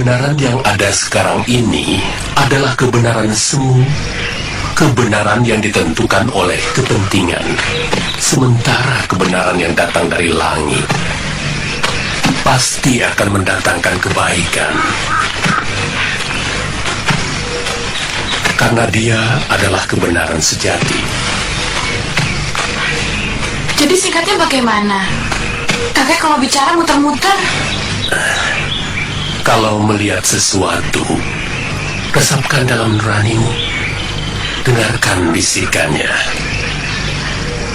kebenaran yang ada sekarang ini adalah kebenaran semu, kebenaran yang ditentukan oleh kepentingan, sementara kebenaran yang datang dari langit pasti akan mendatangkan kebaikan, karena dia adalah kebenaran sejati. Jadi singkatnya bagaimana? Kakek kalau bicara muter-muter. Kalau melihat sesuatu, resapkan dalam nuranimu. Dengarkan bisikannya.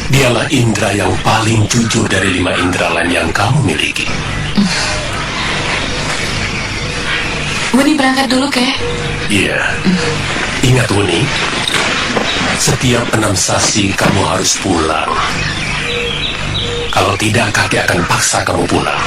Dialah indera yang paling jujur dari 5 indera lain yang kamu miliki. Wuni berangkat dulu, Kek. Iya. Ingat, Wuni, setiap 6 sasi kamu harus pulang. Kalau tidak, kakek akan paksa kamu pulang.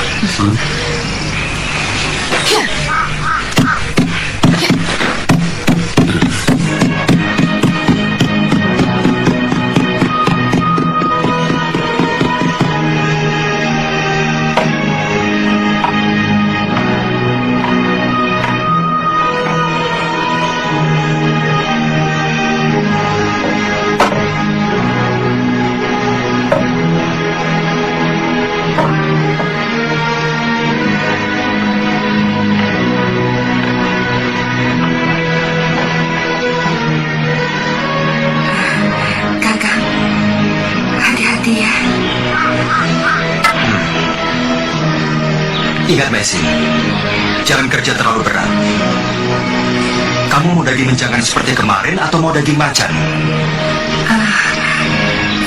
Ingat, Messi, jangan kerja terlalu berat. Kamu mau daging menjangan seperti kemarin atau mau daging macan?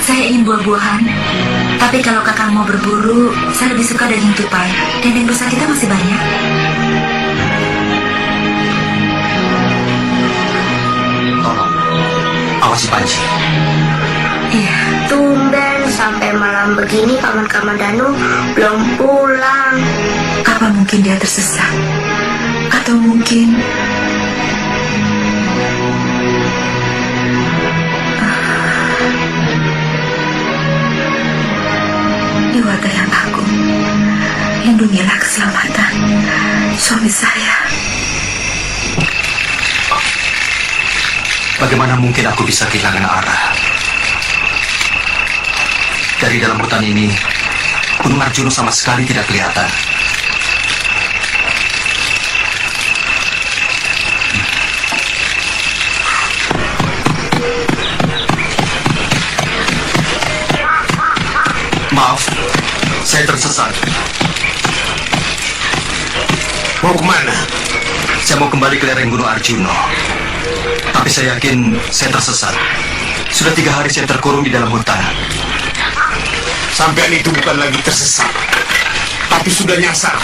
Saya ingin buah-buahan. Tapi kalau kakak mau berburu, saya lebih suka daging tupai. Dendeng rusa kita masih banyak. Tolong, awasi Panji. Iya. Tumben sampai malam begini Paman Kamandanu belum pulang. Apa mungkin dia tersesat? Atau mungkin... Dewata yang agung, lindungilah keselamatan suami saya. Bagaimana mungkin aku bisa kehilangan arah? Dari dalam hutan ini, Gunung Arjuna sama sekali tidak kelihatan. Maaf, saya tersesat. Mau kemana? Saya mau kembali ke lereng Gunung Arjuna. Tapi saya yakin saya tersesat. Sudah 3 hari saya terkurung di dalam hutan. Sampean itu bukan lagi tersesat, tapi sudah nyasar.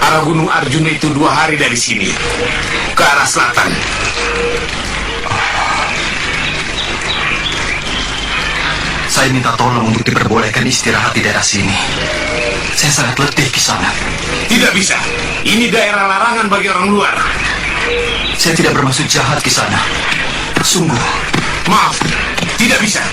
Arah Gunung Arjuna itu 2 hari dari sini, ke arah selatan. Saya minta tolong untuk diperbolehkan istirahat di daerah sini. Saya sangat letih di sana. Tidak bisa. Ini daerah larangan bagi orang luar. Saya tidak bermaksud jahat di sana. Sungguh. Maaf, tidak bisa.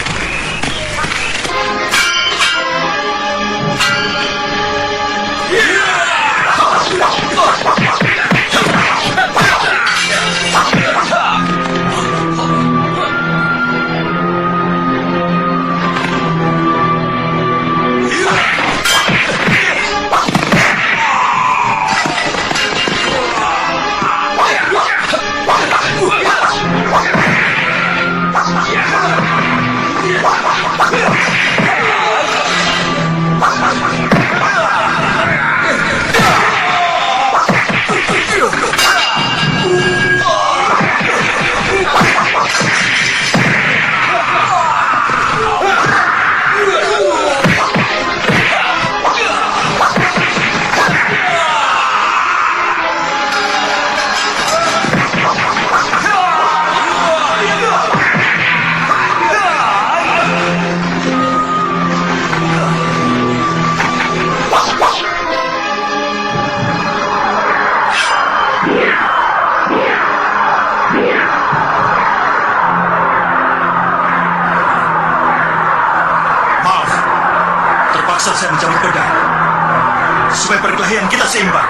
Saya mencabut pedang supaya perkelahian kita seimbang.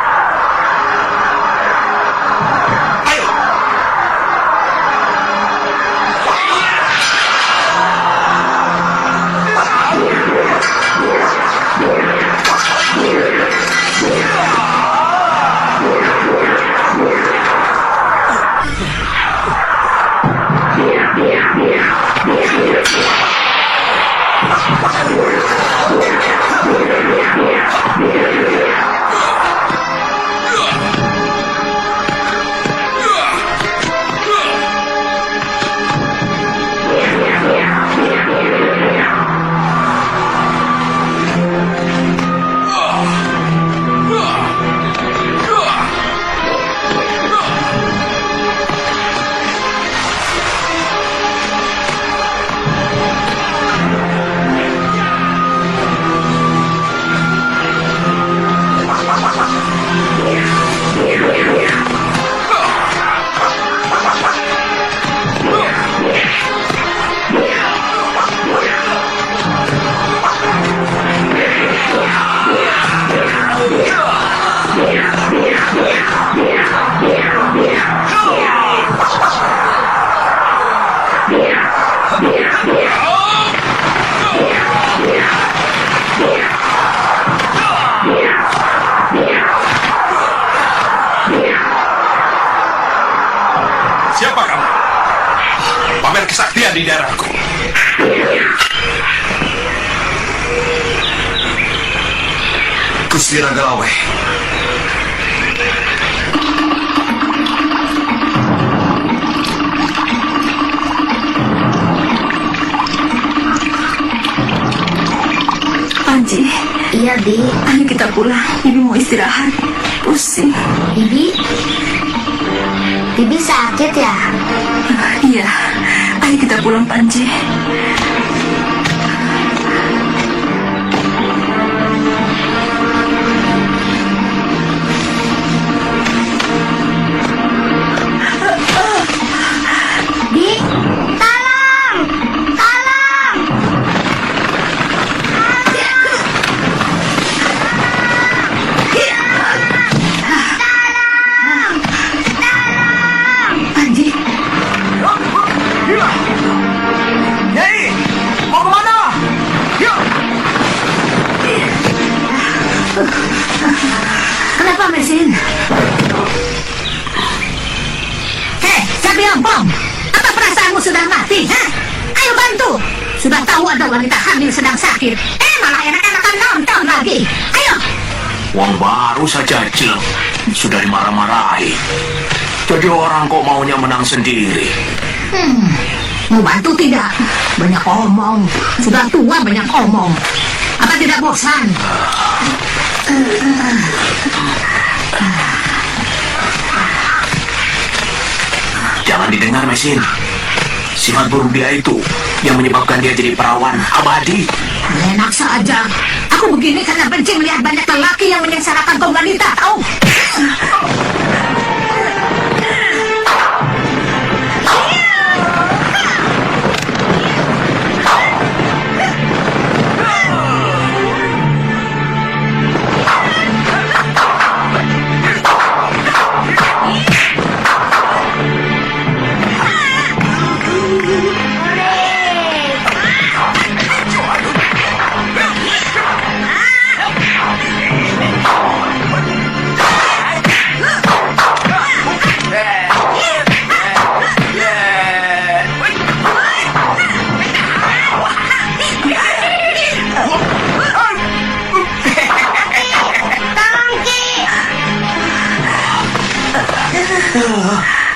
Siapa kamu? Pamer kesaktian di daerahku. Gusti Ragalawe. Panji, Iya, Bi. ayo kita pulang. Bibi mau istirahat. Pusing. Bibi? Bibi sakit ya? Iya, ayo kita pulang, Panji. Bi, tolong! Tolong! Panji, Nyai, mau kemana? Yuk. kenapa mesin? Hei, Cabi Ompong, apa perasaanmu sudah mati? Hah? Ayo bantu. Sudah tahu ada wanita hamil sedang sakit, malah enak-enakan nonton lagi. Ayo. Wong baru saja jelek, sudah dimarah-marahi. Jadi orang kok maunya menang sendiri. Mau bantu tidak? Banyak omong. Sudah tua banyak omong. Apa tidak bosan? Jangan didengar, Mesin. Sifat buruk dia itu yang menyebabkan dia jadi perawan abadi. Enak saja. Aku begini karena benci melihat banyak lelaki yang menyengsarakan kaum wanita, tahu?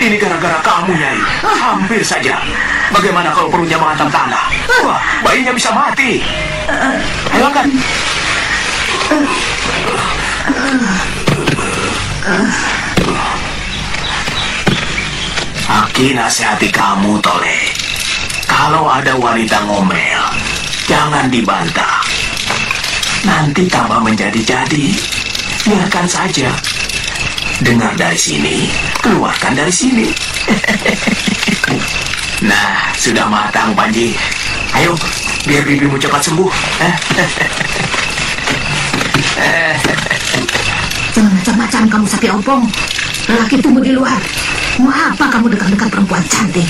Ini gara-gara kamu, Nyai. Hampir saja. Bagaimana kalau perutnya menghantam tanah? Wah, bayinya bisa mati. Ayo angkat. Aki nasihati kamu, Tole. Kalau ada wanita ngomel, jangan dibantah. Nanti tambah menjadi-jadi. Biarkan saja. Dengar dari sini, keluarkan dari sini. Nah, sudah matang, Panji. Ayo, biar bibimu cepat sembuh. Jangan macam-macam kamu, sapi ompong. Lelaki tunggu di luar. Mau apa kamu dekat-dekat perempuan cantik?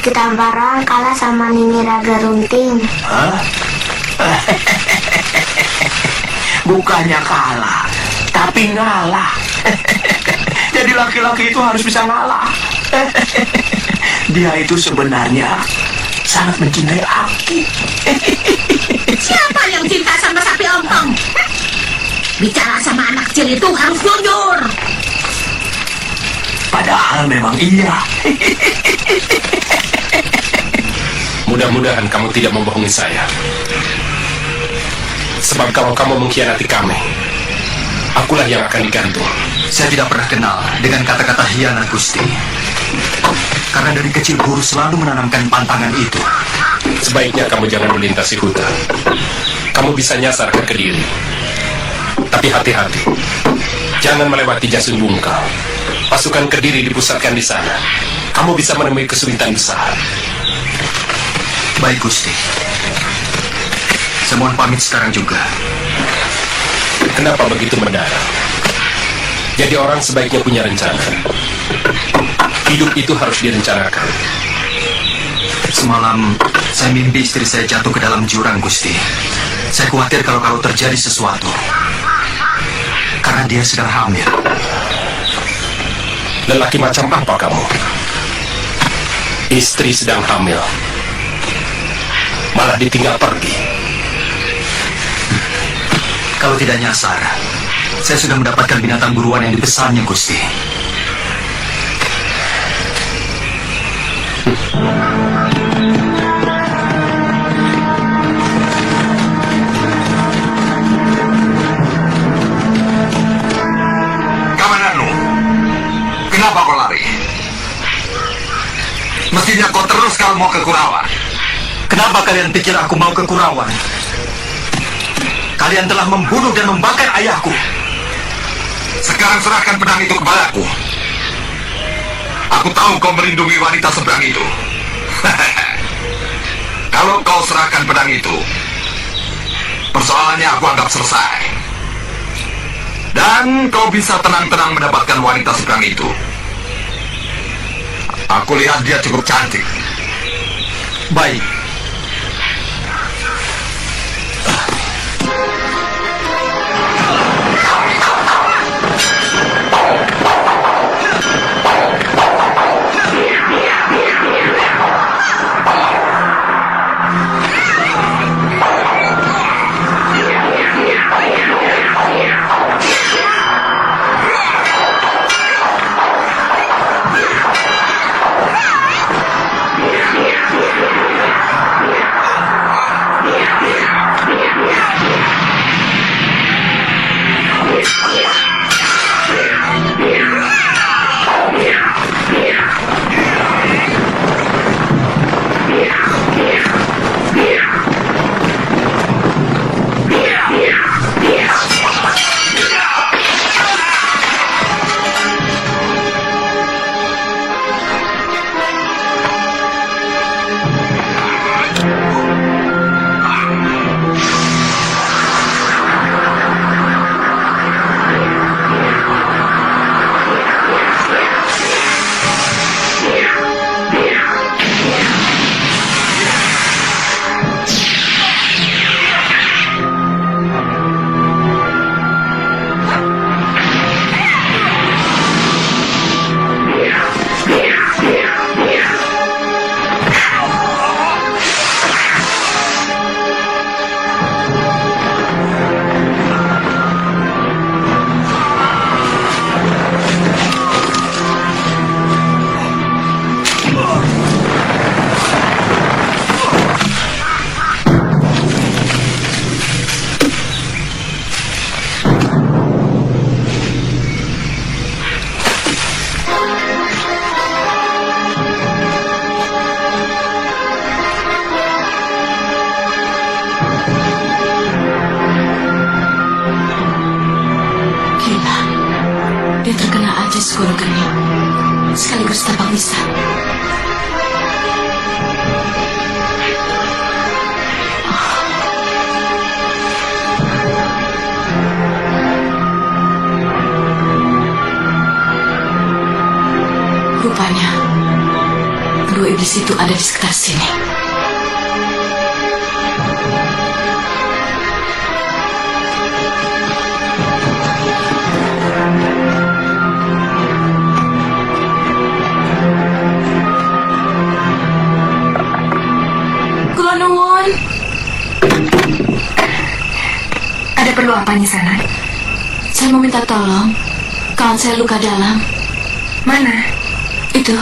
Gusti Tamparan kalah sama Nini Raga Runting. Hah? Bukannya kalah, tapi ngalah. Jadi laki-laki itu harus bisa ngalah. Dia itu sebenarnya sangat mencintai Aki. Siapa yang cinta sama sapi ompong? Bicara sama anak kecil itu harus jujur. Padahal memang iya. Mudah-mudahan kamu tidak membohongi saya. Sebab kalau kamu mengkhianati kami, akulah yang akan digantung. Saya tidak pernah kenal dengan kata-kata hianat, Gusti. Karena dari kecil guru selalu menanamkan pantangan itu. Sebaiknya kamu jangan melintasi hutan. Kamu bisa nyasar ke Kediri. Tapi hati-hati. Jangan melewati Jasun Bungkal. Pasukan Kediri dipusatkan di sana. Kamu bisa menemui kesulitan besar. Baik, Gusti. Saya mohon pamit sekarang juga. Kenapa begitu mendadak? Jadi orang sebaiknya punya rencana. Hidup itu harus direncanakan. Semalam saya mimpi istri saya jatuh ke dalam jurang, Gusti. Saya khawatir kalau terjadi sesuatu. Karena dia sedang hamil. Lelaki macam apa kamu? Istri sedang hamil, malah ditinggal pergi. Kalau tidak nyasar, saya sudah mendapatkan binatang buruan yang dipesannya, Gusti. Kamananu, kenapa kau lari? Mestinya kau terus kalau mau ke Kurawan. Kenapa kalian pikir aku mau ke Kurawan? Kalian telah membunuh dan membakar ayahku. Sekarang serahkan pedang itu kepadaku. Aku tahu kau melindungi wanita seberang itu. Kalau kau serahkan pedang itu, persoalannya aku anggap selesai. Dan kau bisa tenang-tenang mendapatkan wanita seberang itu. Aku lihat dia cukup cantik. Baik. Guru Geni sekaligus tapak bisa. Rupanya kedua iblis itu ada di sekitar sini. Kula nuwun. Ada perlu apa Nyisana? Saya mau minta tolong. Kawan saya luka dalam. Mana? Itu.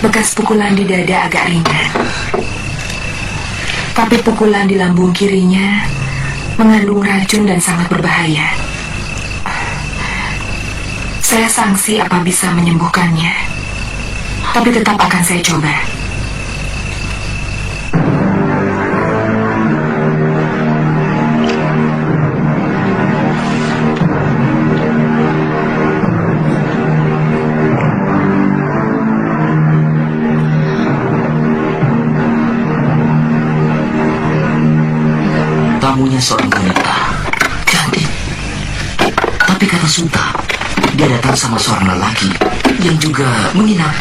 Bekas pukulan di dada agak ringan. Tapi pukulan di lambung kirinya mengandung racun dan sangat berbahaya. Saya sangsi apa bisa menyembuhkannya. Tapi tetap akan saya coba. Tamunya seorang wanita, cantik. Tapi kata Suta, dia datang sama seorang lelaki yang juga menginap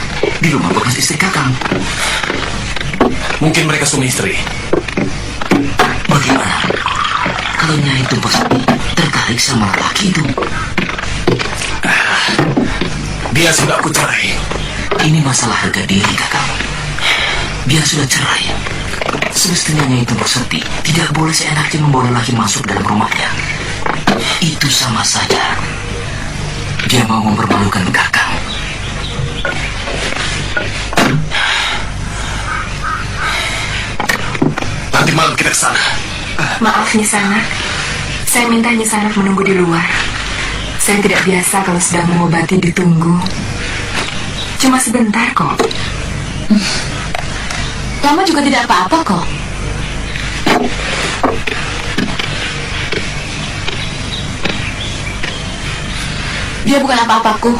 di rumah bekas istri Kakang. Mungkin mereka suami istri. Bagaimana kalau Nyai Tumpah Sepi tertarik sama lelaki itu? Dia sudah aku cerai. Ini masalah harga diri, Kakang. Biar sudah cerai, semestinya Nyai Tumpah Sepi tidak boleh seenaknya membawa lelaki masuk dalam rumahnya. Itu sama saja dia mau mempermalukan Kakang. Nanti malam kita ke sana. Maaf Nyisana, saya minta Nyisana menunggu di luar. Saya tidak biasa kalau sedang mengobati ditunggu. Cuma sebentar kok. Lama juga tidak apa-apa kok. Dia bukan apa-apaku.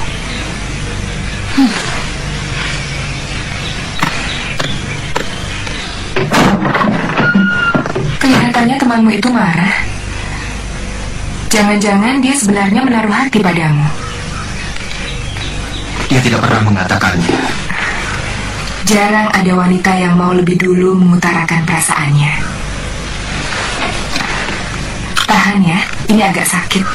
Kelihatannya temanmu itu marah. Jangan-jangan dia sebenarnya menaruh hati padamu. Dia tidak pernah mengatakannya. Jarang ada wanita yang mau lebih dulu mengutarakan perasaannya. Tahan ya, ini agak sakit.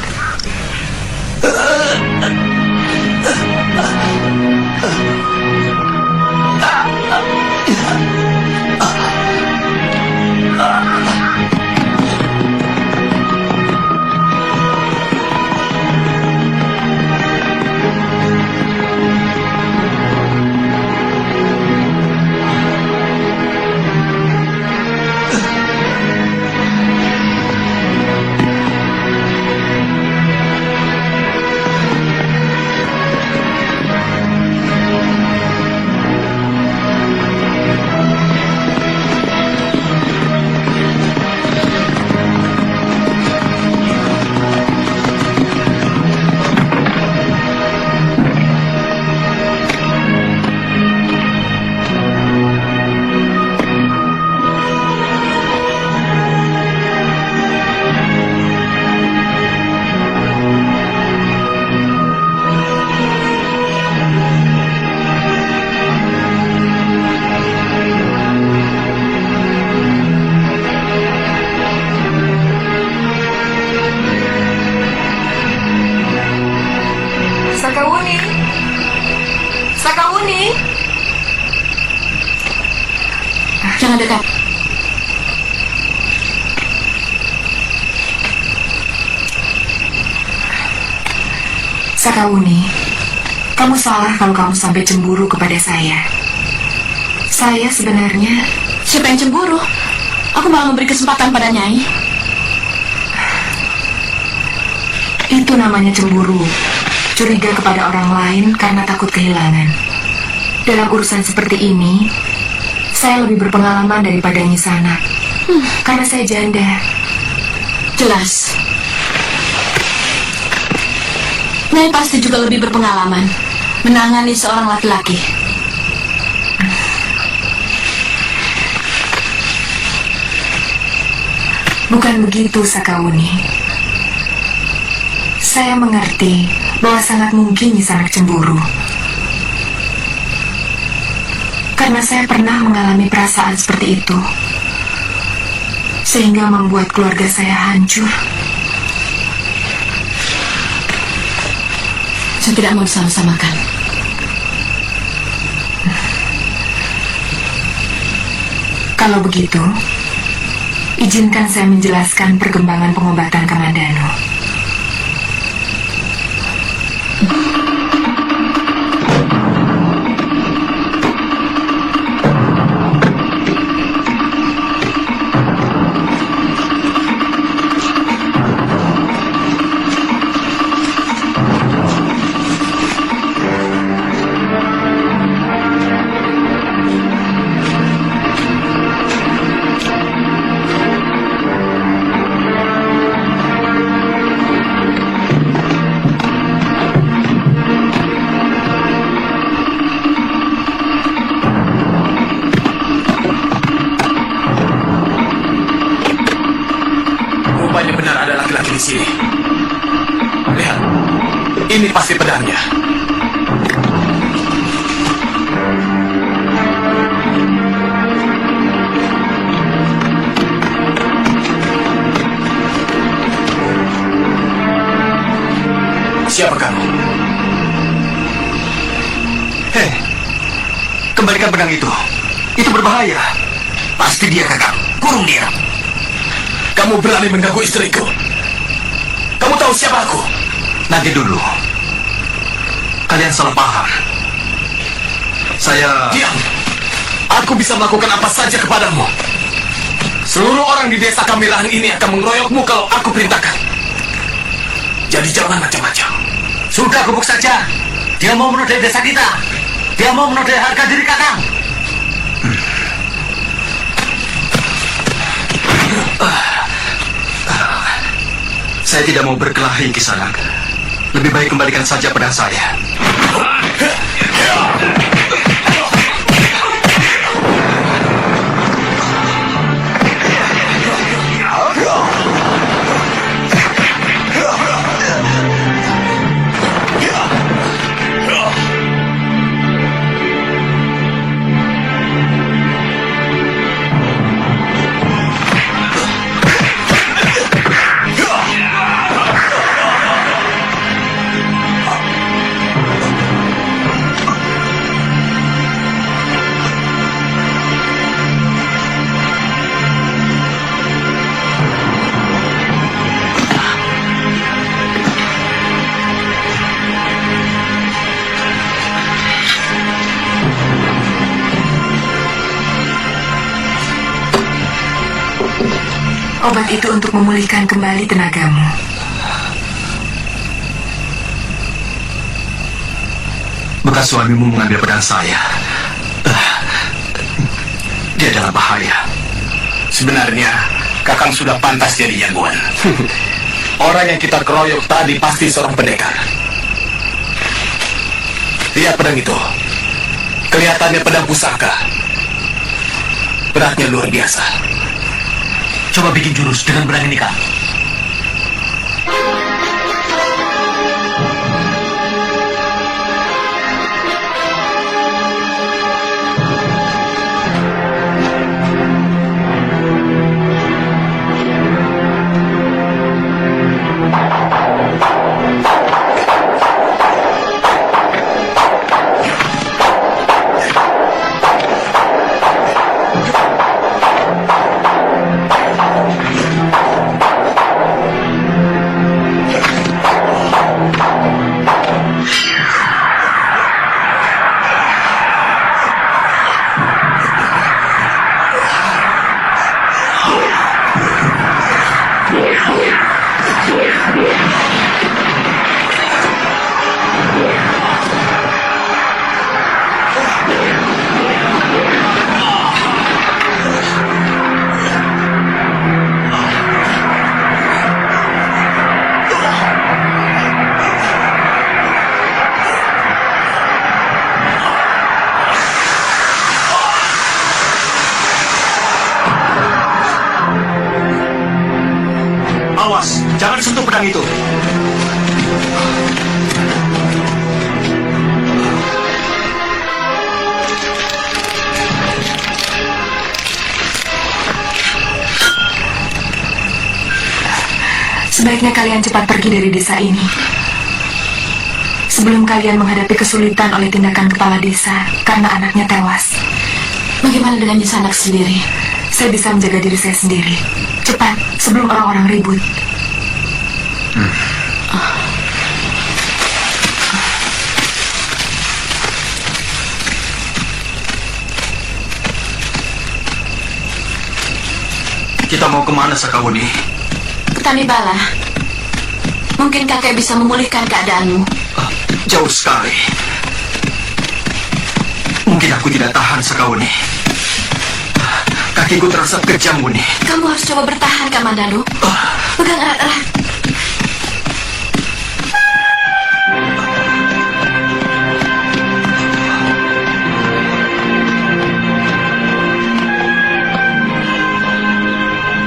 Sakawuni. Jangan dekat. Sakawuni, kamu salah kalau kamu sampai cemburu kepada saya. Saya sebenarnya... Siapa yang cemburu? Aku malah memberi kesempatan pada Nyai. Itu namanya cemburu. Curiga kepada orang lain karena takut kehilangan. Dalam urusan seperti ini, saya lebih berpengalaman daripada Nyisana. Karena saya janda. Jelas. Nyai pasti juga lebih berpengalaman menangani seorang laki-laki. Bukan begitu, Sakawuni. Saya mengerti bahwa sangat mungkin Nisanak cemburu. Karena saya pernah mengalami perasaan seperti itu. Sehingga membuat keluarga saya hancur. Saya tidak mau disama-samakan. Kalau begitu, izinkan saya menjelaskan perkembangan pengobatan Kamandano. Rupanya benar ada laki-laki di sini. Lihat, ini pasti pedangnya. Siapa kamu? Hei, kembalikan pedang itu. Itu berbahaya. Pasti dia, Kakang. Kurung dia. Kamu berani mengganggu istriku? Kamu tahu siapa aku? Nanti dulu. Kalian salah paham. Saya... Diam! Aku bisa melakukan apa saja kepadamu. Seluruh orang di desa Kamilahan ini akan mengeroyokmu kalau aku perintahkan. Jadi jangan macam-macam. Sudah, gubuk saja. Dia mau menodai desa kita. Dia mau menodai harga diri Kakang. Saya tidak mau berkelahi, Kisanak. Lebih baik kembalikan saja pedang saya. Obat itu untuk memulihkan kembali tenagamu. Bekas suamimu mengambil pedang saya. Dia dalam bahaya. Sebenarnya, Kakang sudah pantas jadi jagoan. Orang yang kita keroyok tadi pasti seorang pendekar. Lihat pedang itu. Kelihatannya pedang pusaka. Beratnya luar biasa. Coba bikin jurus dengan pedang ini, Kang. Awas, jangan sentuh pedang itu. Sebaiknya kalian cepat pergi dari desa ini. Sebelum kalian menghadapi kesulitan oleh tindakan kepala desa karena anaknya tewas. Bagaimana dengan Nisanak sendiri? Saya bisa menjaga diri saya sendiri. Cepat, sebelum orang-orang ribut. Kita mau kemana, Sakawuni? Ke Tanibala. Mungkin kakek bisa memulihkan keadaanmu. Jauh sekali. Mungkin aku tidak tahan, Sakawuni. Kakiku terasa kejam, Wuni. Kamu harus coba bertahan, Kamandanu. Pegang erat-erat.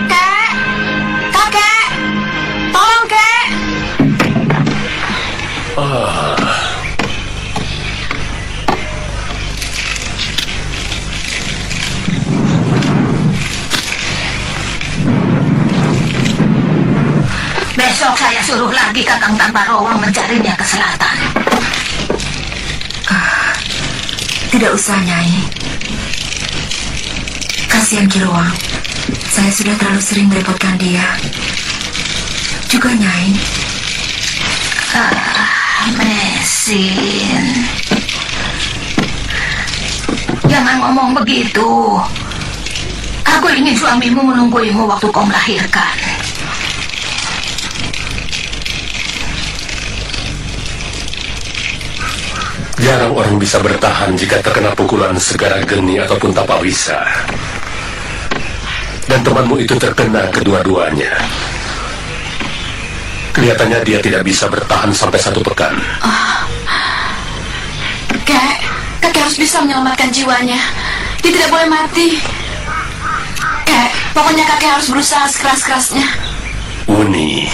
Kek! Kakek! Tolong, Kek! Besok saya suruh lagi Kakang Tanpa Rowang mencarinya ke selatan. Tidak usah, Nyai. Kasihan Kiruang. Saya sudah terlalu sering merepotkan dia. Juga Nyai. Mesin. Jangan ngomong begitu. Aku ingin suamimu menungguimu waktu kau melahirkan. Jarang orang bisa bertahan jika terkena pukulan Segara Geni ataupun Tapawisa. Dan temanmu itu terkena kedua-duanya. Kelihatannya dia tidak bisa bertahan sampai 1 pekan. Kakek harus bisa menyelamatkan jiwanya. Dia tidak boleh mati. Pokoknya kakek harus berusaha sekeras-kerasnya. Uni,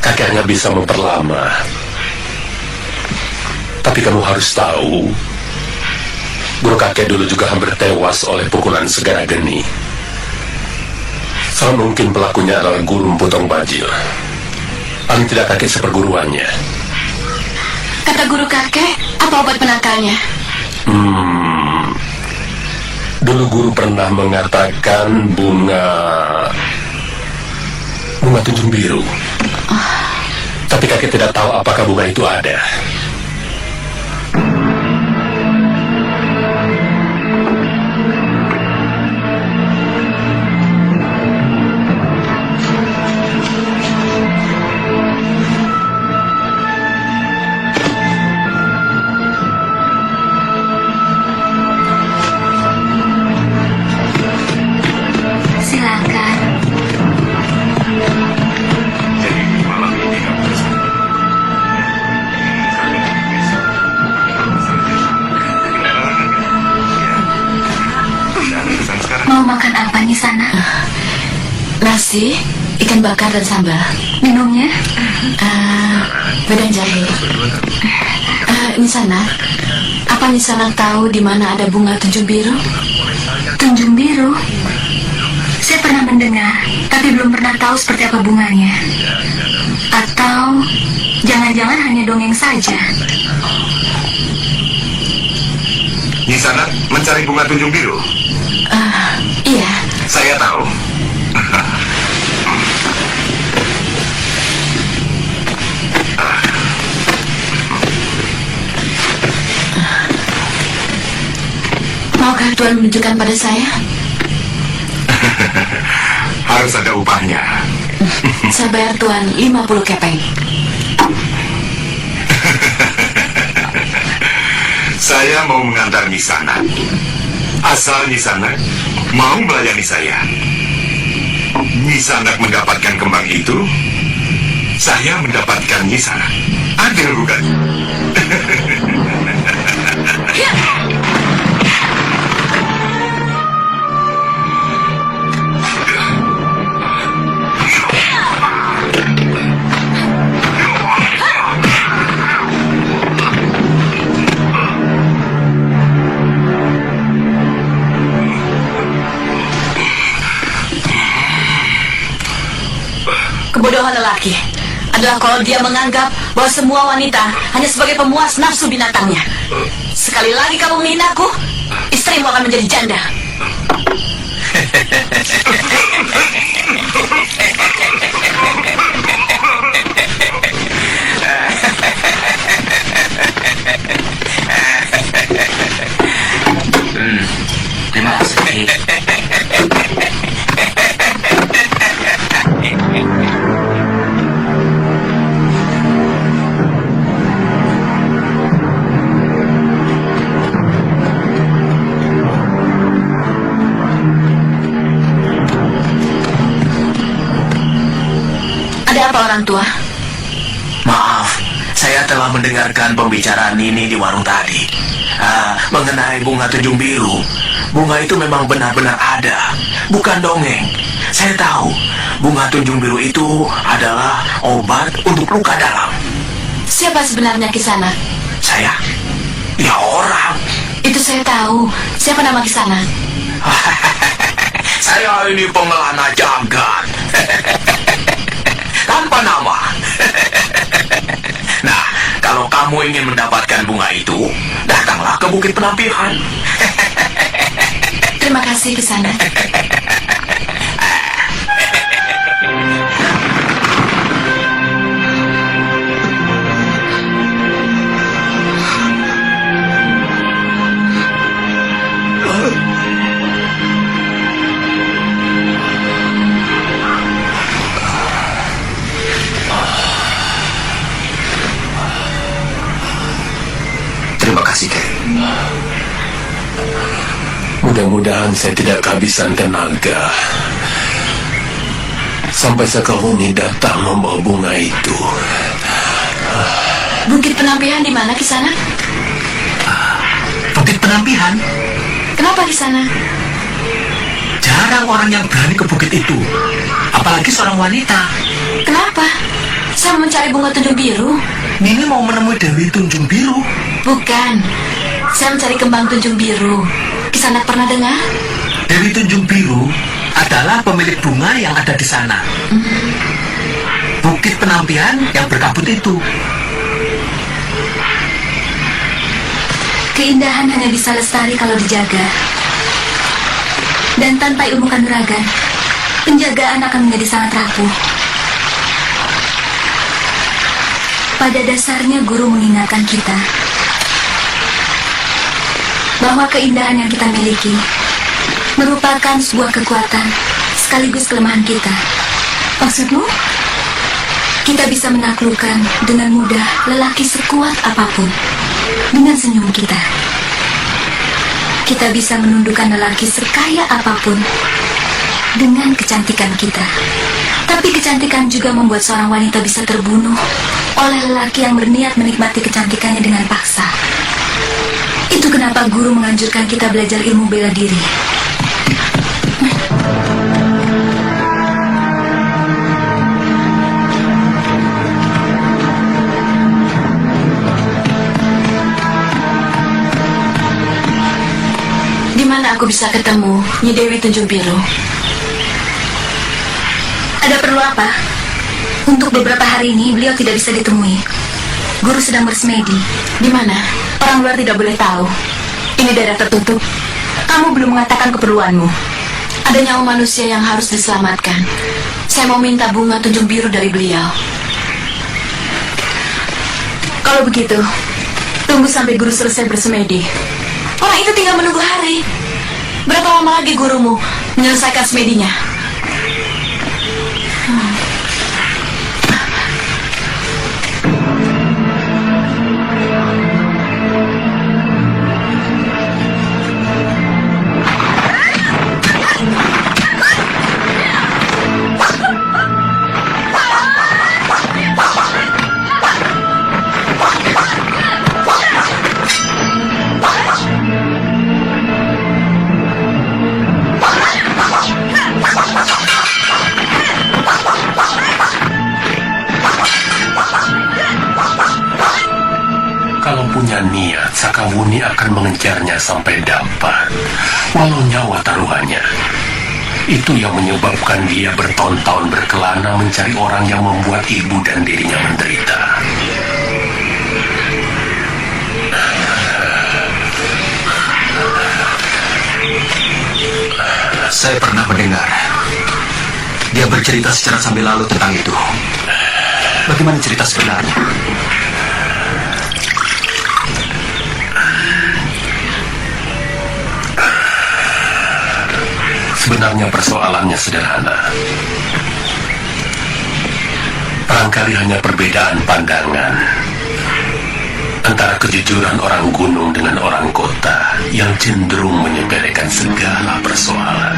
kakek hanya bisa memperlama. Tapi kamu harus tahu, guru kakek dulu juga hampir tewas oleh pukulan Segara Geni. Sangat mungkin pelakunya adalah Guru Potong Bajil. Paling tidak kakek seperguruannya. Kata guru kakek, apa obat penangkalnya? Dulu guru pernah mengatakan bunga tunjung biru. Tapi kakek tidak tahu apakah bunga itu ada. Silakan. Mau makan apa nih sana? Nasi, ikan bakar dan sambal. Minumnya? Wedang jahe. Nisanak, apa Nisanak tahu di mana ada bunga tunjung biru? Tunjung biru? Saya pernah mendengar, tapi belum pernah tahu seperti apa bunganya. Atau jangan-jangan hanya dongeng saja. Nisanak mencari bunga tunjung biru? Iya. Saya tahu. Maukah Tuan menunjukkan pada saya? Harus ada upahnya. Saya bayar Tuan 50 kepeng. Saya mau mengantar Nisanak. Asal Nisanak mau melayani saya. Nisanak mendapatkan kembang itu, saya mendapatkan Nisanak. Adil bukan? laki-laki adalah kalau dia menganggap bahwa semua wanita hanya sebagai pemuas nafsu binatangnya. Sekali lagi kamu menghinaku, istrimu akan menjadi janda. Terima kasih. Ada apa orang tua? Maaf, saya telah mendengarkan pembicaraan ini di warung tadi. Mengenai bunga tunjung biru. Bunga itu memang benar-benar ada, bukan dongeng. Saya tahu, bunga tunjung biru itu adalah obat untuk luka dalam. Siapa sebenarnya Kisana? Saya? Ya orang. Itu saya tahu. Siapa nama Kisana? Saya ini pengelana jagat. Tanpa nama. Nah, kalau kamu ingin mendapatkan bunga itu, datanglah ke Bukit Penampihan. Terima kasih Kisana. Terima kasih, Kek. Mudah-mudahan saya tidak kehabisan tenaga sampai Sakawuni datang membawa bunga itu. Bukit Penampihan di mana Kisana? Bukit Penampihan? Kenapa Kisana? Jarang orang yang berani ke bukit itu, apalagi seorang wanita. Kenapa? Saya mau mencari bunga tunjung biru. Nini mau menemui Dewi Tunjung Biru. Bukan. Saya mencari kembang tunjung biru. Kisana pernah dengar? Dewi Tunjung Biru adalah pemilik bunga yang ada di sana. Bukit Penampihan yang berkabut itu. Keindahan hanya bisa lestari kalau dijaga. Dan tanpa ilmu kanuragan, penjagaan akan menjadi sangat rapuh. Pada dasarnya guru mengingatkan kita bahwa keindahan yang kita miliki merupakan sebuah kekuatan sekaligus kelemahan kita. Maksudmu? Kita bisa menaklukkan dengan mudah lelaki sekuat apapun dengan senyum kita. Kita bisa menundukkan lelaki sekaya apapun dengan kecantikan kita. Tapi kecantikan juga membuat seorang wanita bisa terbunuh oleh lelaki yang berniat menikmati kecantikannya dengan paksa. Itu kenapa guru menganjurkan kita belajar ilmu bela diri. Di mana aku bisa ketemu Nyi Dewi Tunjung Biru? Ada perlu apa? Untuk beberapa hari ini beliau tidak bisa ditemui. Guru sedang bersemedi. Di mana? Orang luar tidak boleh tahu. Ini daerah tertutup. Kamu belum mengatakan keperluanmu. Ada nyawa manusia yang harus diselamatkan. Saya mau minta bunga tunjung biru dari beliau. Kalau begitu, tunggu sampai guru selesai bersemedi. Orang itu tinggal menunggu hari. Berapa lama lagi gurumu menyelesaikan semedinya? Punya niat, Sakawuni akan mengejarnya sampai dapat, walau nyawa taruhannya. Itu yang menyebabkan dia bertahun-tahun berkelana mencari orang yang membuat ibu dan dirinya menderita. Saya pernah mendengar dia bercerita secara sambil lalu tentang itu. Bagaimana cerita sebenarnya? Sebenarnya persoalannya sederhana. Barangkali hanya perbedaan pandangan antara kejujuran orang gunung dengan orang kota yang cenderung menyepelekan segala persoalan.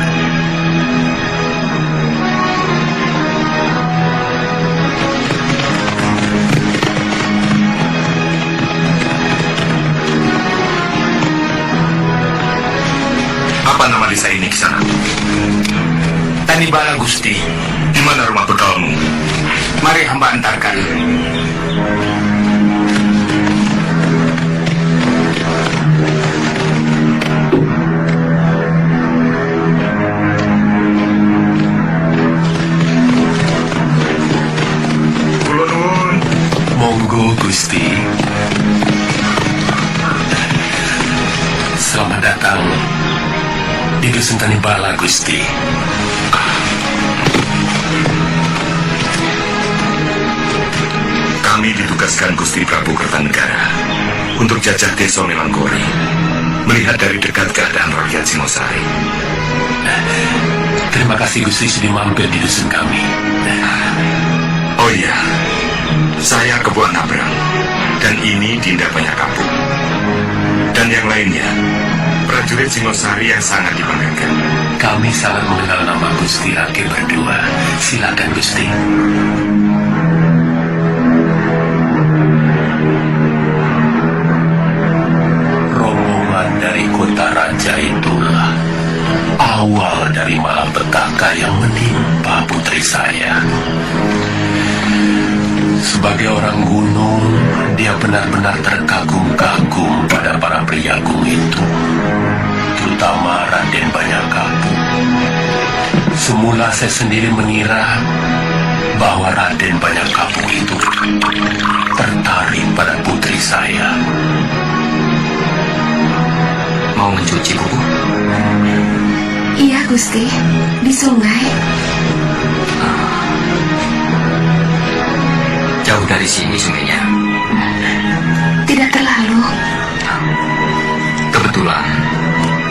Apa nama desa ini, Kisanak? Tanibala, Gusti. Di mana rumah bekalmu? Mari hamba antarkan. Kula nuwun. Monggo, Gusti. Selamat datang di Dusun Tanibala, Gusti. Kami ditugaskan Gusti Prabu Kertanegara untuk jajah desa Melangkori, melihat dari dekat keadaan rakyat Singosari. Terima kasih Gusti sudah mampir di dusun kami. Oh iya, saya Kebu Anabrang, dan ini Dinda Banyakapung. Dan yang lainnya, prajurit Singosari yang sangat dibanggakan. Kami sangat mengenal nama Gusti Rake berdua. Silakan Gusti. Rombongan dari kota raja itulah awal dari malapetaka yang menimpa putri saya. Sebagai orang gunung, dia benar-benar terkagum-kagum pada para priagung itu, terutama Raden Banyakapung. Semula saya sendiri mengira bahwa Raden Banyakapung itu tertarik pada putri saya. Mau mencuci, Bu? Iya, Gusti. Di sungai. Jauh dari sini sungainya. Tidak terlalu. Kebetulan,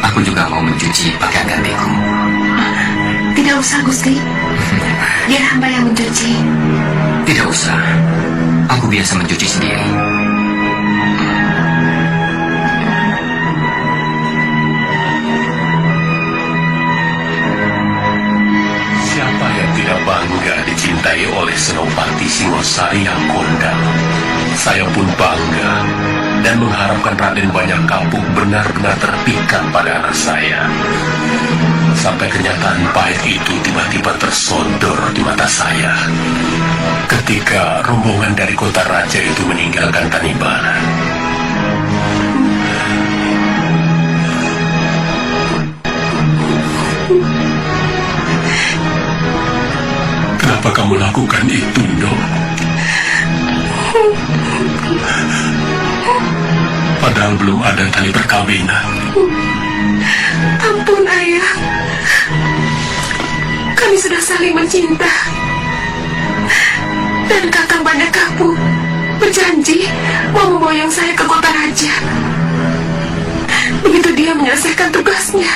aku juga mau mencuci pakaian gantiku. Tidak usah, Gusti. Biar hamba yang mencuci. Tidak usah. Aku biasa mencuci sendiri. Siapa yang tidak bangga dicintai oleh Senopati Singosari yang kondang? Saya pun bangga dan mengharapkan Raden Banyakapung benar-benar terpikat pada anak saya. Sampai kenyataan pahit itu tiba-tiba tersodor di mata saya ketika rombongan dari kota raja itu meninggalkan Tanibala. Kenapa kamu lakukan itu, Ndok? Padahal belum ada tali perkawinan. Ampun, Ayah. Kami sudah saling mencinta. Dan Kakang Banyakapung berjanji mau memboyong saya ke kota raja. Begitu dia menyelesaikan tugasnya.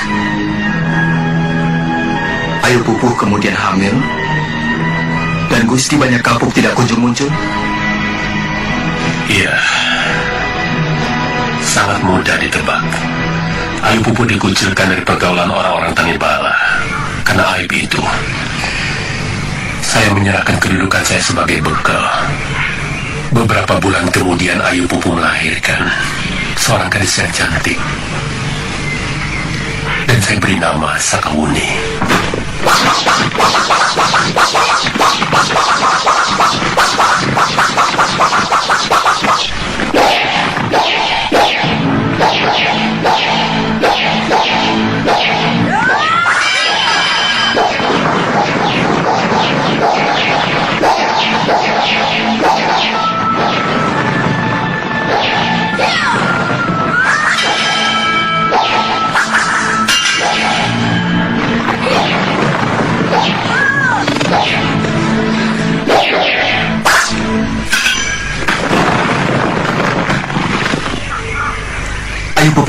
Ayu Pupuh kemudian hamil, dan Gusti Banyakapung tidak kunjung muncul. Iya, sangat mudah ditebak. Ayu Pupuh dikucilkan dari pergaulan orang-orang Tanibala. Karena aib itu, saya menyerahkan kedudukan saya sebagai bekal. Beberapa bulan kemudian Ayu Pupuh melahirkan seorang gadis yang cantik. Dan saya beri nama Sakawuni.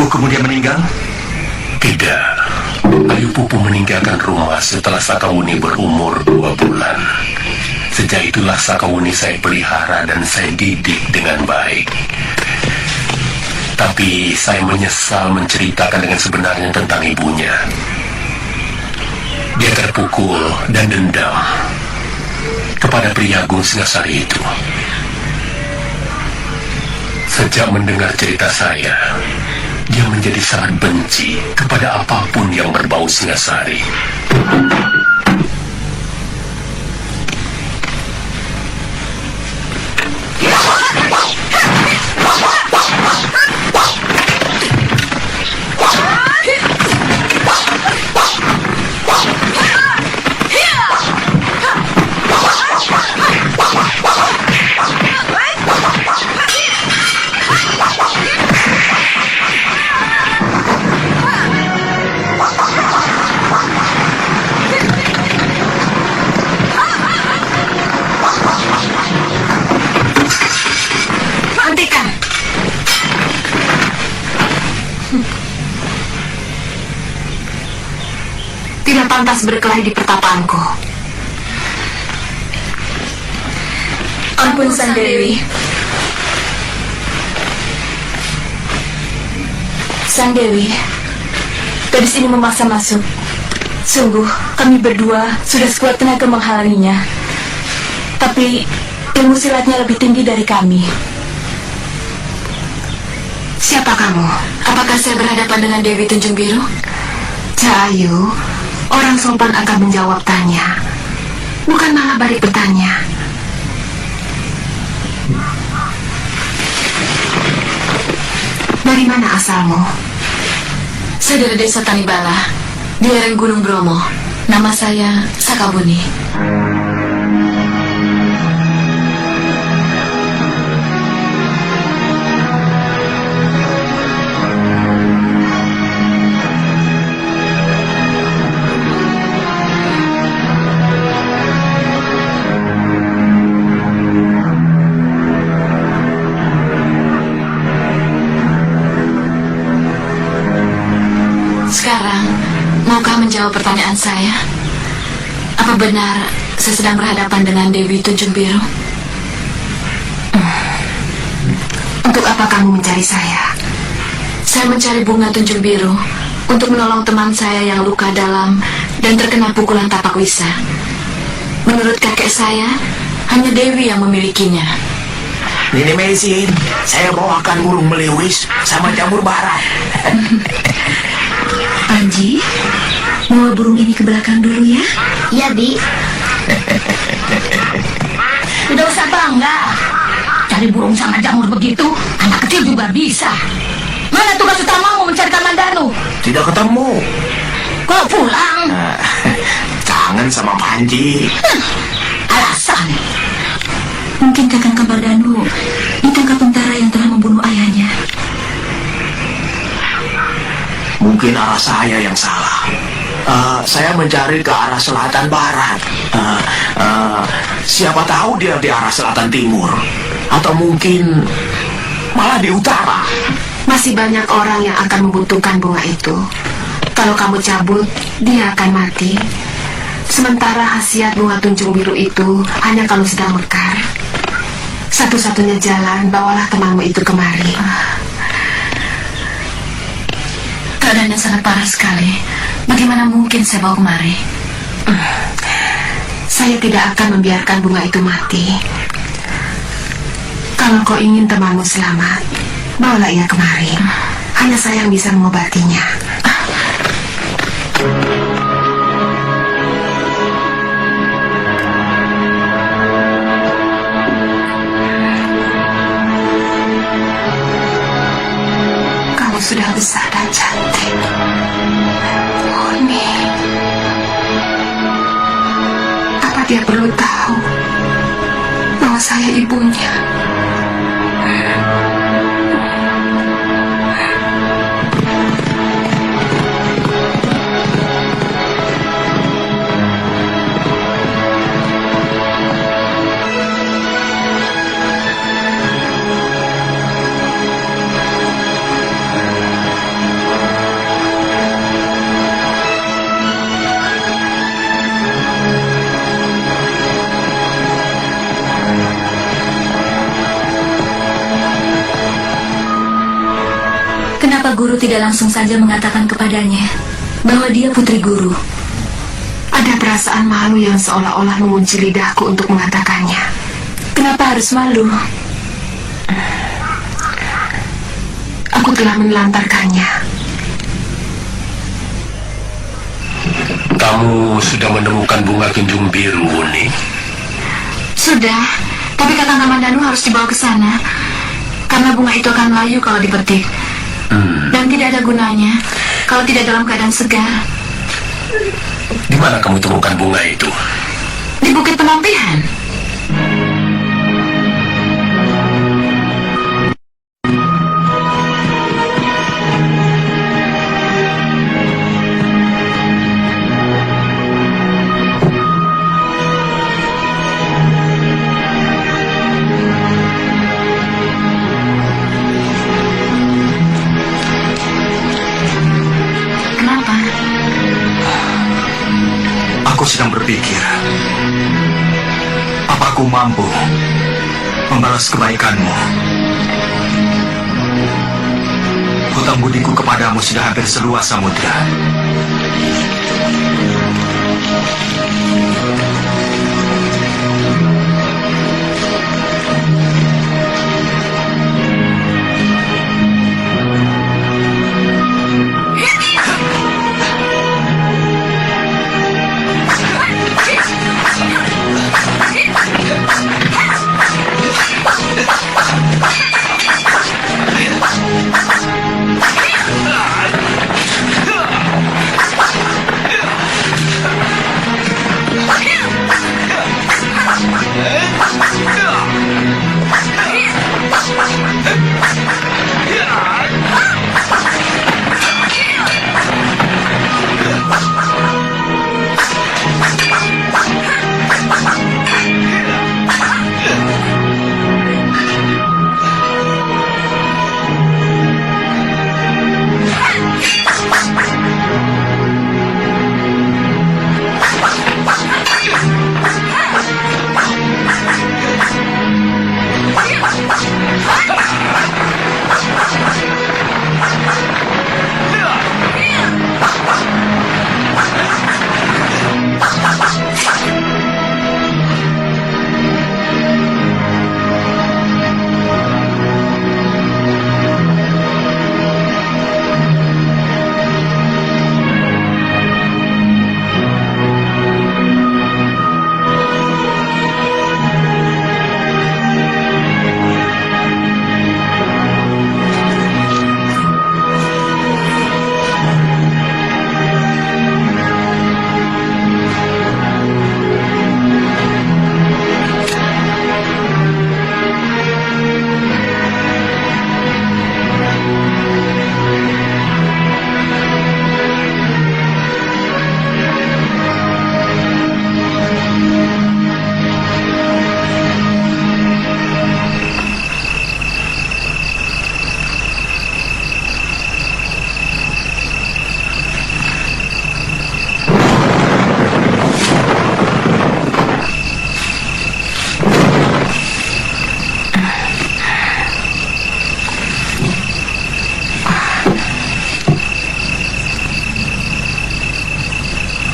Pupu kemudian meninggal? Tidak. Ayu Pupu meninggalkan rumah setelah Sakawuni berumur 2 bulan. Sejak itulah Sakawuni saya pelihara dan saya didik dengan baik. Tapi saya menyesal menceritakan dengan sebenarnya tentang ibunya. Dia terpukul dan dendam kepada pria Agung Singasari itu. Sejak mendengar cerita saya, dia menjadi sangat benci kepada apapun yang berbau Singasari. Tidak pantas berkelahi di pertapaanku. Ampun, Sang Dewi. Sang Dewi, gadis ini memaksa masuk. Sungguh, kami berdua sudah sekuat tenaga menghalanginya. Tapi ilmu silatnya lebih tinggi dari kami. Siapa kamu? Apakah saya berhadapan dengan Dewi Tunjung Biru? Cahayu, orang sopan akan menjawab tanya, bukan malah balik bertanya. Dari mana asalmu? Saya dari desa Tanibala, di lereng Gunung Bromo. Nama saya Sakawuni. Sekarang, maukah menjawab pertanyaan saya? Apa benar saya sedang berhadapan dengan Dewi Tunjung Biru? Untuk apa kamu mencari saya? Saya mencari Bunga Tunjung Biru untuk menolong teman saya yang luka dalam dan terkena pukulan tapak wisa. Menurut kakek saya, hanya Dewi yang memilikinya. Nini Mesin, saya bawakan burung melewis sama jamur barat. Panji, bawa burung ini ke belakang dulu ya. Iya, Bi. Tidak usah bangga. Cari burung sama jamur begitu, anak kecil juga bisa. Mana tugas utamamu mencari Kamandanu? Tidak ketemu. Kau pulang? Kangen sama Panji. Alasan. Mungkin Kakang Kamandanu ditangkap tentara yang telah membunuh ayahnya. Mungkin arah saya yang salah. Saya mencari ke arah selatan barat. Siapa tahu dia di arah selatan timur. Atau mungkin malah di utara. Masih banyak orang yang akan membutuhkan bunga itu. Kalau kamu cabut, dia akan mati. Sementara khasiat bunga Tunjung Biru itu hanya kalau sedang mekar. Satu-satunya jalan, bawalah temanmu itu kemari. Keadaannya sangat parah sekali. Bagaimana mungkin saya bawa kemari? Saya tidak akan membiarkan bunga itu mati. Kalau kau ingin temanmu selamat, bawalah ia kemari. Hanya saya yang bisa mengobatinya. Kamu sudah besar dan cantik. Uni. Apa dia perlu tahu bahwa saya ibunya? Kenapa guru tidak langsung saja mengatakan kepadanya bahwa dia putri guru? Ada perasaan malu yang seolah-olah mengunci lidahku untuk mengatakannya. Kenapa harus malu? Aku telah menelantarkannya. Kamu sudah menemukan bunga tunjung biru, Uni? Sudah, tapi Kakang Kamandanu harus dibawa ke sana. Karena bunga itu akan layu kalau dipetik. Dan tidak ada gunanya kalau tidak dalam keadaan segar. Di mana kamu temukan bunga itu? Di Bukit Penampihan. Aku sedang berpikir, apa aku mampu membalas kebaikanmu? Hutang budiku kepadamu sudah hampir seluas samudra.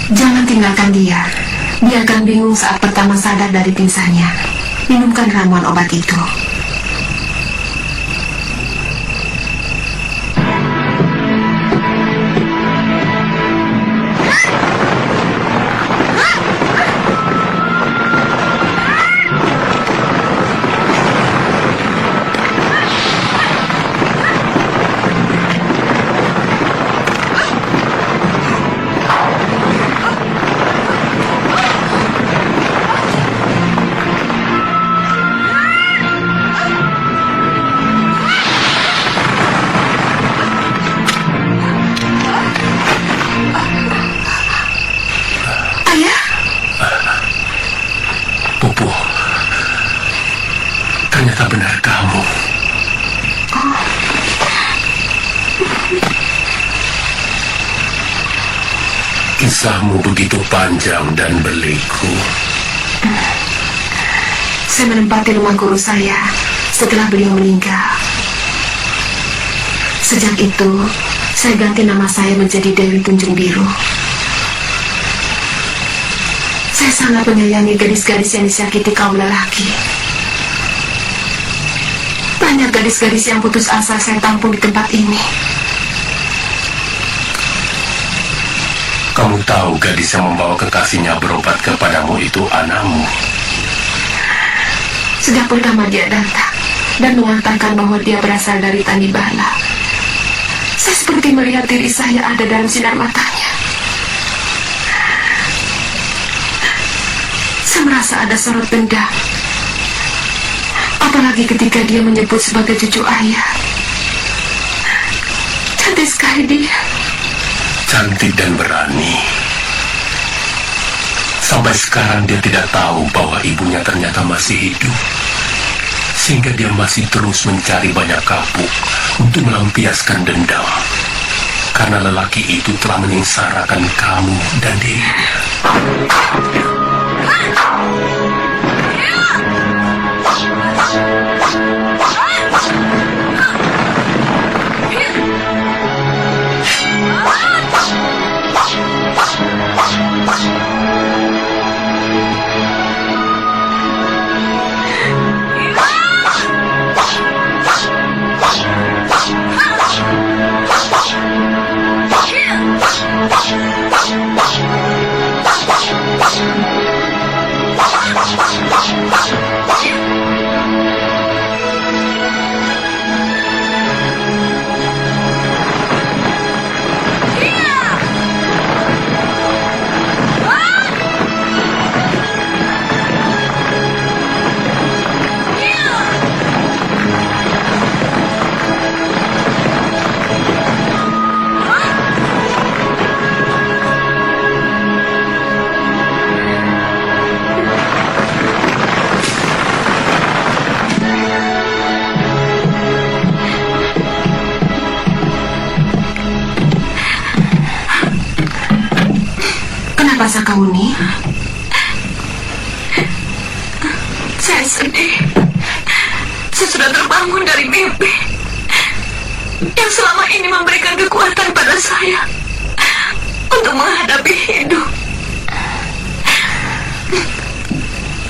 Jangan tinggalkan dia. Biarkan bingung saat pertama sadar dari pingsannya. Minumkan ramuan obat itu. Ternyata benar kamu. Kisahmu begitu panjang dan berliku. Saya menempati rumah guru saya setelah beliau meninggal. Sejak itu, saya ganti nama saya menjadi Dewi Tunjung Biru. Saya sangat menyayangi gadis-gadis yang disakiti kaum lelaki. Banyak gadis-gadis yang putus asa saya tampung di tempat ini. Kamu tahu gadis yang membawa kekasihnya berobat kepadamu itu anakmu. Sejak pertama dia datang dan mengatakan bahwa dia berasal dari Tanibala, saya seperti melihat diri saya ada dalam sinar matanya. Saya merasa ada sorot dendam. Apalagi ketika dia menyebut sebagai cucu ayah. Cantik sekali dia. Cantik dan berani. Sampai sekarang dia tidak tahu bahwa ibunya ternyata masih hidup. Sehingga dia masih terus mencari banyak kapuk untuk melampiaskan dendam. Karena lelaki itu telah menyengsarakan kamu dan dirinya. Kenapa Sakauni? Saya sedih. Saya sudah terbangun dari mimpi yang selama ini memberikan kekuatan pada saya untuk menghadapi hidup.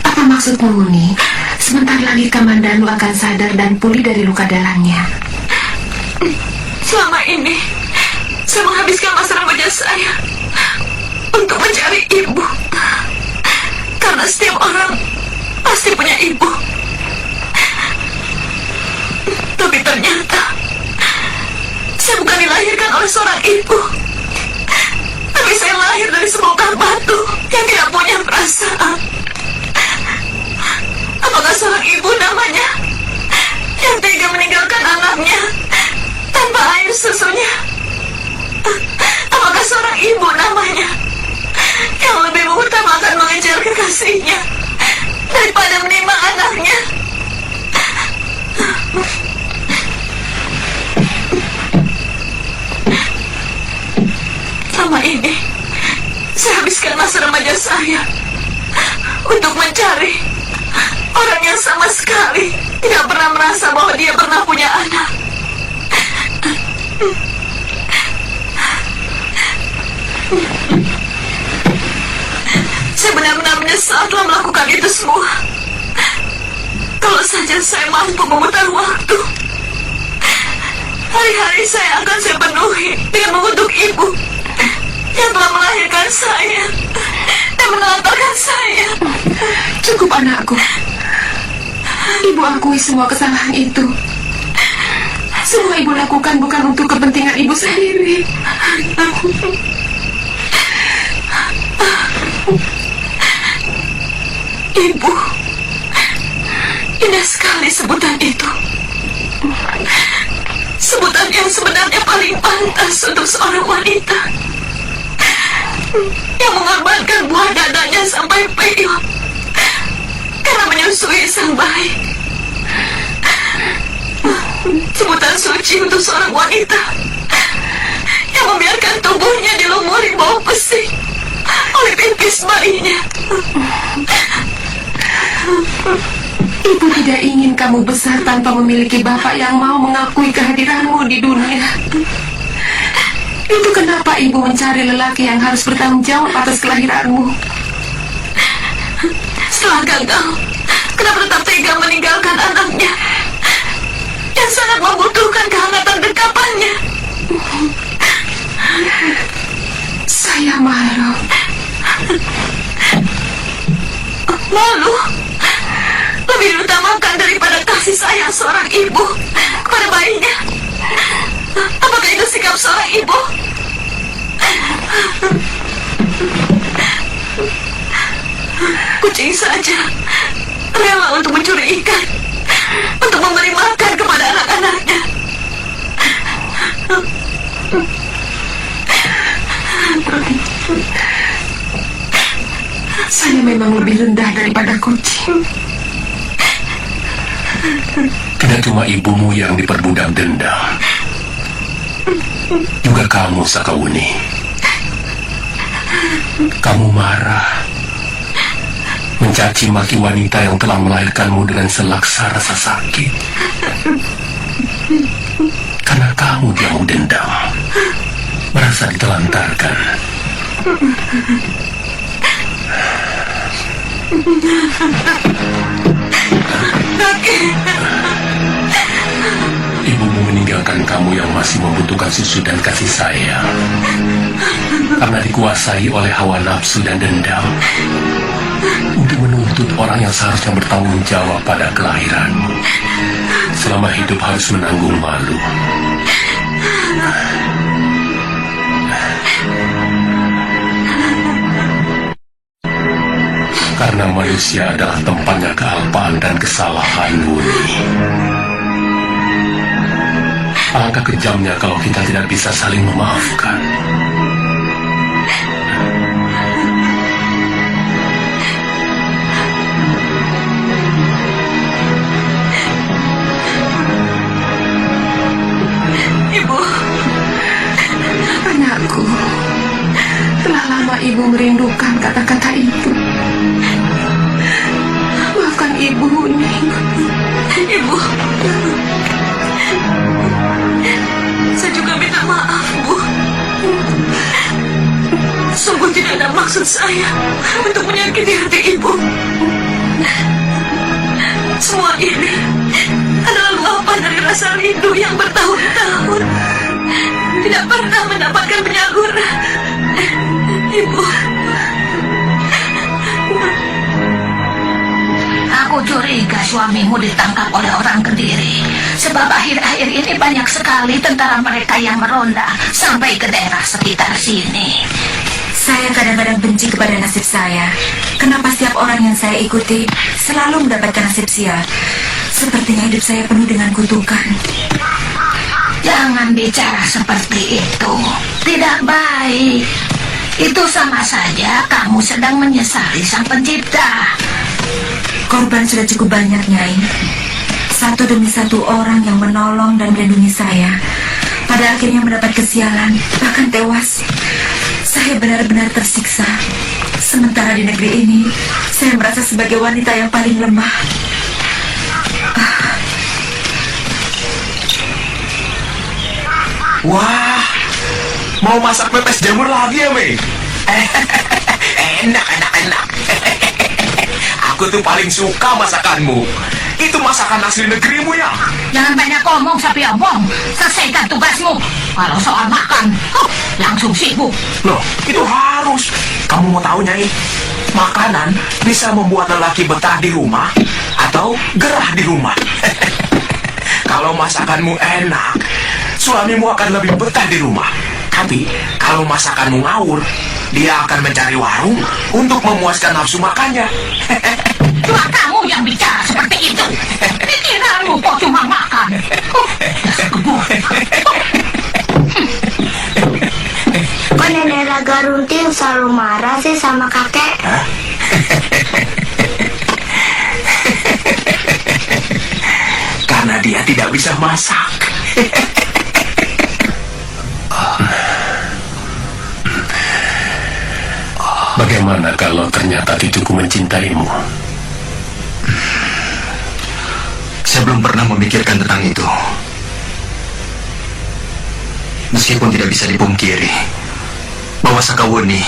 Apa maksudmu, Muni? Sebentar lagi Kamandanu akan sadar dan pulih dari luka dalamnya. Selama ini saya menghabiskan masa remaja saya untuk mencari ibu. Karena setiap orang pasti punya ibu. Tapi ternyata saya bukan dilahirkan oleh seorang ibu. Tapi saya lahir dari sebongkah batu yang tidak punya perasaan. Apakah seorang ibu namanya yang tega meninggalkan anaknya tanpa air susunya? Apakah seorang ibu namanya yang lebih mengutamakan mengejar kekasihnya daripada menimang anaknya? Selama ini saya habiskan masa remaja saya untuk mencari orang yang sama sekali tidak pernah merasa bahwa dia pernah punya anak. Saya benar-benar menyesal telah melakukan itu semua. Kalau saja saya mampu memutar waktu, hari-hari saya akan saya penuhi dengan mengutuk ibu yang telah melahirkan saya dan menelantarkan saya. Cukup, anakku. Ibu akui semua kesalahan itu. Semua ibu lakukan bukan untuk kepentingan ibu sendiri. Ibu, indah sekali sebutan itu. Sebutan yang sebenarnya paling pantas untuk seorang wanita yang mengorbankan buah dadanya sampai peyot karena menyusui sang bayi. Sebutan suci untuk seorang wanita yang membiarkan tubuhnya dilumuri bau pesing oleh pipis bayinya. Ibu Ibu tidak ingin kamu besar tanpa memiliki bapak yang mau mengakui kehadiranmu di dunia. Itu kenapa ibu mencari lelaki yang harus bertanggung jawab atas kelahiranmu. Setelah gagal, kenapa tetap tega meninggalkan anaknya yang sangat membutuhkan kehangatan dekapannya? Saya malu. Malu lebih diutamakan daripada kasih sayang seorang ibu kepada bayinya. Apakah itu sikap seorang ibu? Kucing saja rela untuk mencuri ikan untuk memberi makan kepada anak-anaknya. Saya memang lebih rendah daripada kucing. Tidak cuma ibumu yang diperbudak dendam, juga kamu, Sakawuni. Kamu marah, mencaci maki wanita yang telah melahirkanmu dengan selaksa rasa sakit. Karena kamu jauh dendam, merasa ditelantarkan. Ibumu meninggalkan kamu yang masih membutuhkan susu dan kasih sayang, karena dikuasai oleh hawa nafsu dan dendam, untuk menuntut orang yang seharusnya bertanggung jawab pada kelahiranmu. Selama hidup harus menanggung malu. Karena manusia adalah tempatnya kealpaan dan kesalahan, Wuni. Alangkah kejamnya kalau kita tidak bisa saling memaafkan. Ibu, Anakku, telah lama ibu merindukan kata-kata itu. Maafkan ibu, Wuni. Ibu, saya juga minta maaf, Bu. Sungguh tidak ada maksud saya untuk menyakiti hati ibu. Semua ini adalah luapan dari rasa rindu yang bertahun-tahun tidak pernah mendapatkan penyaluran. Ibu, Aku curiga suamimu ditangkap oleh orang Kediri. Sebab akhir-akhir ini banyak sekali tentara mereka yang meronda sampai ke daerah sekitar sini. saya kadang-kadang benci kepada nasib saya. Kenapa setiap orang yang saya ikuti selalu mendapatkan nasib sial? Sepertinya hidup saya penuh dengan kutukan. Jangan bicara seperti itu. Tidak baik. Itu sama saja kamu sedang menyesali Sang Pencipta. Korban sudah cukup banyak, Nyai. Satu demi satu orang yang menolong dan melindungi saya, pada akhirnya mendapat kesialan, bahkan tewas. Saya benar-benar tersiksa. Sementara di negeri ini, saya merasa sebagai wanita yang paling lemah. Wah, mau masak pepes jamur lagi ya, Mei? Enak. Aku tuh paling suka masakanmu. Itu masakan asli negerimu ya? Jangan banyak ngomong, Sapi Ompong. Selesaikan tugasmu. Kalau soal makan, langsung sibuk. Loh, itu harus. Kamu mau tahu, Nyai? Makanan bisa membuat lelaki betah di rumah atau gerah di rumah. Kalau masakanmu enak, suamimu akan lebih betah di rumah. Tapi kalau masakanmu ngawur, dia akan mencari warung untuk memuaskan nafsu makannya. Cuma kamu yang bicara seperti itu. Pikiranmu kok cuma makan. Kok Nenek Raga Runting selalu marah sih sama kakek? Karena dia tidak bisa masak. Bagaimana kalau ternyata cucuku mencintaimu? Saya belum pernah memikirkan tentang itu. Meskipun tidak bisa dipungkiri bahwa Sakawuni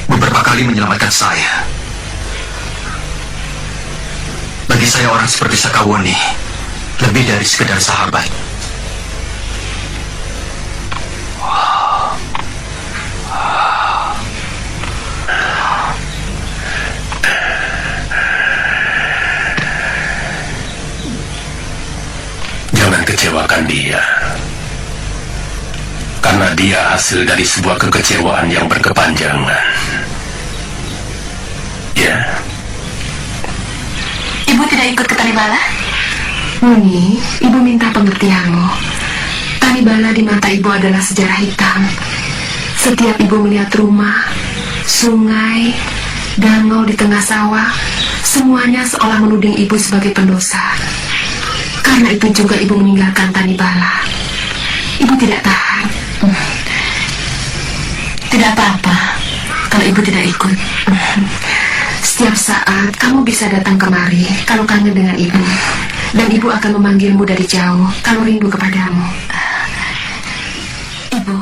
beberapa kali menyelamatkan saya. Bagi saya orang seperti Sakawuni lebih dari sekedar sahabat. Jangan kecewakan dia. Karena dia hasil dari sebuah kekecewaan yang berkepanjangan. Ya. Ibu tidak ikut ke Tanibala? Muni, ibu minta pengertianmu. Tanibala di mata ibu adalah sejarah hitam. Setiap ibu melihat rumah, sungai, danau di tengah sawah, semuanya seolah menuding ibu sebagai pendosa. Karena itu juga ibu meninggalkan Tanibala. Ibu tidak tahan. Tidak apa-apa kalau ibu tidak ikut. Setiap saat kamu bisa datang kemari kalau kangen dengan ibu. Dan ibu akan memanggilmu dari jauh kalau rindu kepadamu. Ibu.